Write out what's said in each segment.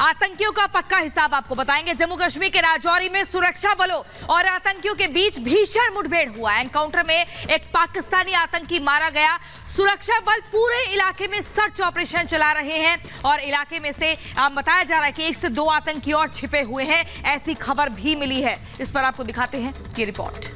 आतंकियों का पक्का हिसाब आपको बताएंगे। जम्मू कश्मीर के राजौरी में सुरक्षा बलों और आतंकियों के बीच भीषण मुठभेड़ हुआ। एनकाउंटर में एक पाकिस्तानी आतंकी मारा गया। सुरक्षा बल पूरे इलाके में सर्च ऑपरेशन चला रहे हैं और इलाके में से बताया जा रहा है कि 1 से 2 आतंकी और छिपे हुए हैं, ऐसी खबर भी मिली है। इस पर आपको दिखाते हैं ये रिपोर्ट।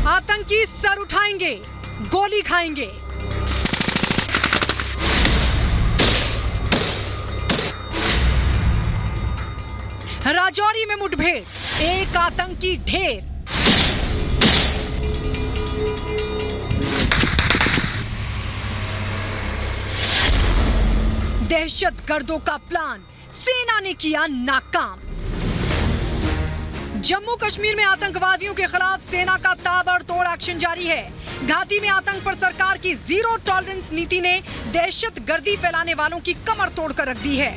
आतंकी सर उठाएंगे, गोली खाएंगे। राजौरी में मुठभेड़, एक आतंकी ढेर। दहशतगर्दों का प्लान सेना ने किया नाकाम। जम्मू कश्मीर में आतंकवादियों के खिलाफ सेना का ताबड़तोड़ एक्शन जारी है। घाटी में आतंक पर सरकार की जीरो टॉलरेंस नीति ने दहशतगर्दी फैलाने वालों की कमर तोड़कर रख दी है।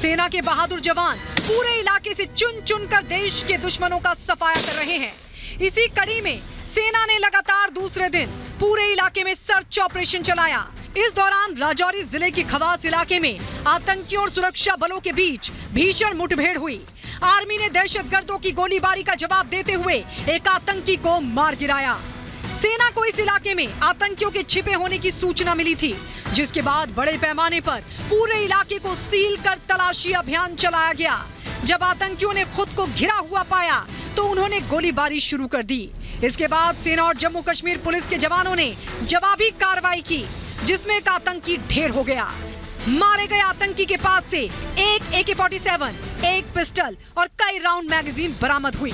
सेना के बहादुर जवान पूरे इलाके से चुन चुन कर देश के दुश्मनों का सफाया कर रहे हैं। इसी कड़ी में सेना ने लगातार दूसरे दिन पूरे इलाके में सर्च ऑपरेशन चलाया। इस दौरान राजौरी जिले के खवास इलाके में आतंकियों और सुरक्षा बलों के बीच भीषण मुठभेड़ हुई। आर्मी ने दहशतगर्दों की गोलीबारी का जवाब देते हुए एक आतंकी को मार गिराया। सेना को इस इलाके में आतंकियों के छिपे होने की सूचना मिली थी, जिसके बाद बड़े पैमाने पर पूरे इलाके को सील कर तलाशी अभियान चलाया गया। जब आतंकियों ने खुद को घिरा हुआ पाया तो उन्होंने गोलीबारी शुरू कर दी। इसके बाद सेना और जम्मू कश्मीर पुलिस के जवानों ने जवाबी कार्रवाई की, जिसमें एक आतंकी ढेर हो गया। मारे गए आतंकी के पास से एक AK-47, एक पिस्टल और कई राउंड मैगजीन बरामद हुई।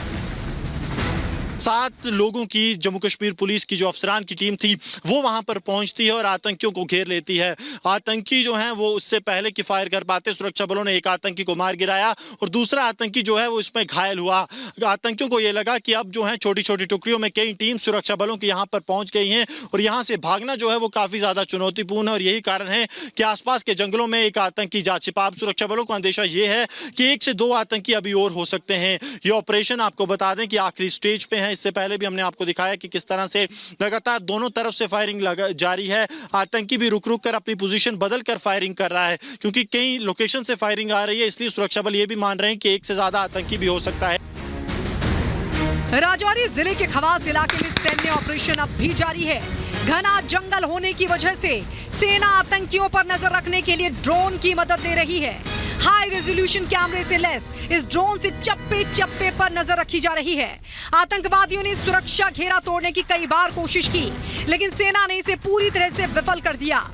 7 लोगों की जम्मू कश्मीर पुलिस की जो अफसरान की टीम थी वो वहां पर पहुंचती है और आतंकियों को घेर लेती है। आतंकी जो हैं वो उससे पहले कि फायर कर पाते, सुरक्षा बलों ने एक आतंकी को मार गिराया और दूसरा आतंकी जो है वो इसमें घायल हुआ। आतंकियों को ये लगा कि अब जो है छोटी छोटी टुकड़ियों में कई टीम सुरक्षा बलों की यहाँ पर पहुंच गई हैं और यहाँ से भागना जो है वो काफी ज्यादा चुनौतीपूर्ण है और यही कारण है कि आसपास के जंगलों में एक आतंकी जा छिपा। अब सुरक्षा बलों को अंदेशा ये है कि 1 से 2 आतंकी अभी और हो सकते हैं। ये ऑपरेशन आपको बता दें कि आखिरी स्टेज पे है। इससे पहले भी हमने आपको दिखाया कि किस तरह से लगातार दोनों तरफ से फायरिंग जारी है। आतंकी भी रुक रुक कर अपनी पोजीशन बदल कर फायरिंग कर रहा है, क्योंकि कई लोकेशन से फायरिंग आ रही है। इसलिए सुरक्षा बल ये भी मान रहे हैं कि 1 से ज्यादा आतंकी भी हो सकता है। राजौरी जिले के खवास इलाके में सैन्य ऑपरेशन अब भी जारी है। घना जंगल होने की वजह से सेना आतंकियों पर नजर रखने के लिए ड्रोन की मदद ले रही है। हाई रेजोल्यूशन कैमरे से लैस इस ड्रोन से चप्पे चप्पे पर नजर रखी जा रही है। आतंकवादियों ने सुरक्षा घेरा तोड़ने की कई बार कोशिश की, लेकिन सेना ने इसे पूरी तरह से विफल कर दिया।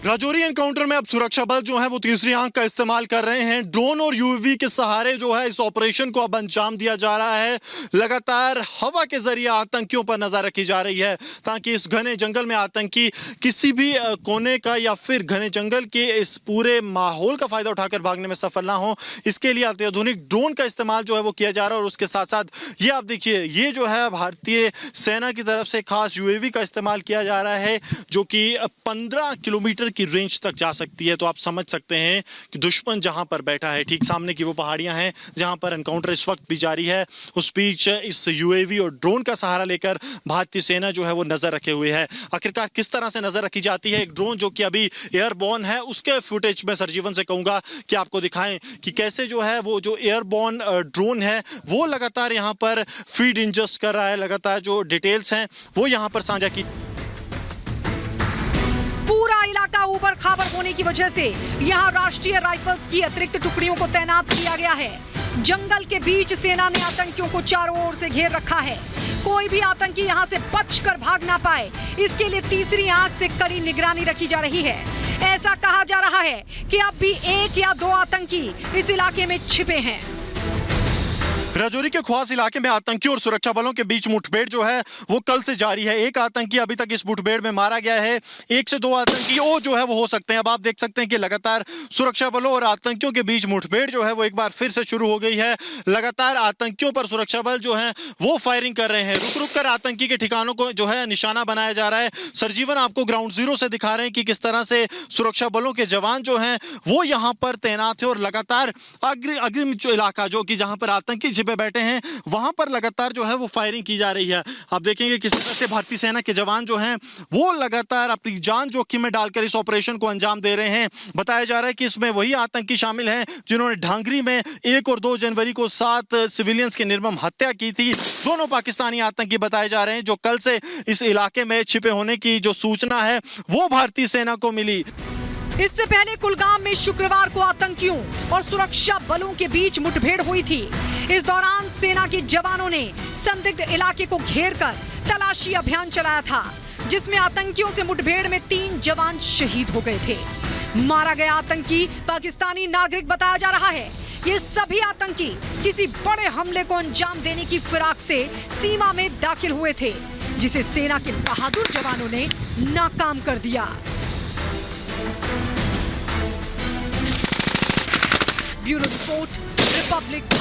राजौरी एनकाउंटर में अब सुरक्षा बल जो है वो तीसरी आंख का इस्तेमाल कर रहे हैं। ड्रोन और UAV के सहारे जो है इस ऑपरेशन को अब अंजाम दिया जा रहा है। लगातार हवा के जरिए आतंकियों पर नजर रखी जा रही है ताकि इस घने जंगल में आतंकी किसी भी कोने का या फिर घने जंगल के इस पूरे माहौल का फायदा उठाकर भागने में सफल ना हो। इसके लिए अत्याधुनिक ड्रोन का इस्तेमाल जो है वो किया जा रहा है और उसके साथ साथ ये आप देखिए, ये जो है भारतीय सेना की तरफ से खास UAV का इस्तेमाल किया जा रहा है, जो कि 15 किलोमीटर की रेंज तक जा सकती है। तो आप समझ सकते हैं कि दुश्मन जहां पर बैठा है, ठीक सामने की वो पहाड़ियां हैं जहां पर एनकाउंटर इस वक्त भी जारी है, उस बीच इस UAV और ड्रोन का सहारा लेकर भारतीय सेना जो है वो नजर रखे हुए है। आखिरकार किस तरह से नजर रखी जाती है एक ड्रोन जो कि अभी एयरबॉर्न है, उसके फुटेज में सरजीवन से कहूंगा कि आपको दिखाएं कि कैसे जो है वो जो एयरबॉर्न ड्रोन है वो लगातार यहां पर फीड इंजस्ट कर रहा है। लगातार जो डिटेल्स हैं वो यहां पर साझा की। पूरा इलाका ऊबड़ खाबड़ होने की वजह से यहाँ राष्ट्रीय राइफल्स की अतिरिक्त टुकड़ियों को तैनात किया गया है। जंगल के बीच सेना ने आतंकियों को चारों ओर से घेर रखा है। कोई भी आतंकी यहाँ से बचकर भाग ना पाए, इसके लिए तीसरी आंख से कड़ी निगरानी रखी जा रही है। ऐसा कहा जा रहा है कि अब भी 1 या 2 आतंकी इस इलाके में छिपे हैं। राजौरी के ख्वास इलाके में आतंकियों और सुरक्षा बलों के बीच मुठभेड़ जो है वो कल से जारी है। एक आतंकी अभी तक इस मुठभेड़ में मारा गया है। 1 से 2 आतंकी और जो है वो हो सकते हैं। अब आप देख सकते हैं कि लगातार सुरक्षा बलों और आतंकियों के बीच मुठभेड़ जो है वो एक बार फिर से शुरू हो गई है। लगातार आतंकियों पर सुरक्षा बल जो है वो फायरिंग कर रहे हैं। रुक रुक कर आतंकी के ठिकानों को जो है निशाना बनाया जा रहा है। सरजीवन आपको ग्राउंड जीरो से दिखा रहे हैं कि किस तरह से सुरक्षा बलों के जवान जो हैं वो यहाँ पर तैनात है और लगातार अग्रिम जो इलाका जो कि जहाँ पर आतंकी छिपे पे बैठे हैं वहां पर लगातार जो है वो फायरिंग की जा रही है। आप देखेंगे किस तरह से भारतीय सेना के जवान जो हैं वो लगातार अपनी जान जोखिम में डालकर इस ऑपरेशन को अंजाम दे रहे हैं। बताया जा रहा है कि इसमें वही आतंकी शामिल हैं जिन्होंने ढांगरी में 1 और 2 जनवरी को 7 सिविलियंस की निर्मम हत्या की थी। दोनों पाकिस्तानी आतंकी बताए जा रहे हैं जो कल से इस इलाके में छिपे होने की जो सूचना है वो भारतीय सेना को मिली। इससे पहले कुलगाम में शुक्रवार को आतंकियों और सुरक्षा बलों के बीच मुठभेड़ हुई थी। इस दौरान सेना के जवानों ने संदिग्ध इलाके को घेरकर तलाशी अभियान चलाया था, जिसमें आतंकियों से मुठभेड़ में 3 जवान शहीद हो गए थे। मारा गया आतंकी पाकिस्तानी नागरिक बताया जा रहा है। ये सभी आतंकी किसी बड़े हमले को अंजाम देने की फिराक से सीमा में दाखिल हुए थे, जिसे सेना के बहादुर जवानों ने नाकाम कर दिया। Bureau report, Republic